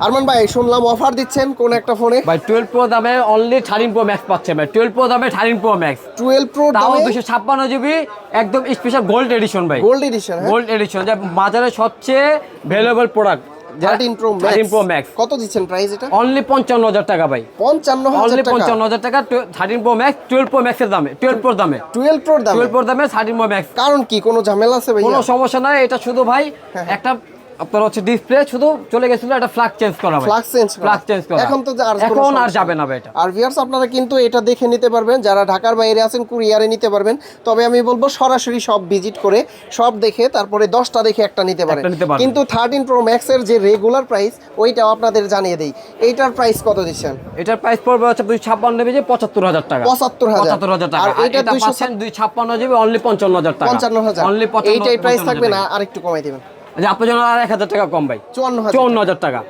আরমান ভাই শুনলাম অফার দিচ্ছেন কোন একটা ফোনে? ভাই 12 প্রো দামে অনলি 13 প্রো ম্যাক্স পাচ্ছে ভাই। 12 প্রো দামে 13 প্রো ম্যাক্স, 12 প্রো তাও দামে 256 জিবি, একদম স্পেশাল গোল্ড এডিশন ভাই। গোল্ড এডিশন, হ্যাঁ গোল্ড এডিশন যা বাজারে সবচেয়ে valuable product. 13 pro 13 pro max কত দিচ্ছেন প্রাইস এটা? অনলি 55,000 টাকা ভাই। 55,000 অনলি টাকা? 55,000 টাকা 13 প্রো ম্যাক্স 12 প্রো ম্যাক্সের দামে, 12 প্রোর দামে, 12 প্রোর দামে 12 প্রোর দামে 13 প্রো ম্যাক্স। কারণ কি কোনো ঝামেলা আছে ভাই? কোনো সমস্যা নাই, এটা শুধু ভাই একটা আপনার হচ্ছে ডিসপ্লে শুধু চলে গেছিল, এটা ফ্ল্যাগ চেঞ্জ করা ভাই। ফ্ল্যাগ চেঞ্জ করা এখন তো এখন আর যাবে না ভাই এটা। আর ভিউয়ার্স আপনারা কিন্তু এটা দেখে নিতে পারবেন, যারা ঢাকার বাইরে আছেন কুরিয়ারে নিতে পারবেন। তবে আমি বলবো সরাসরি সব ভিজিট করে সব দেখে তারপরে 10টা দেখে একটা নিতে পারেন। কিন্তু 13 প্রো ম্যাক্স এর যে রেগুলার প্রাইস ওইটাও আপনাদের জানিয়ে দেই। এইটার প্রাইস কত দিচ্ছেন? এটার প্রাইস পড়বে হচ্ছে 256 জিবি 75,000 টাকা। 75,000 টাকা। আর এটা এটা পাচ্ছেন 256 জিবি অনলি 55,000 টাকা। 55,000 অনলি 55,000 এইটাই প্রাইস থাকবে না আর একটু কমাই দিবেন? যে আপনার জন্য আর 1,000 টাকা কম ভাই, 54,000 54,000 টাকা।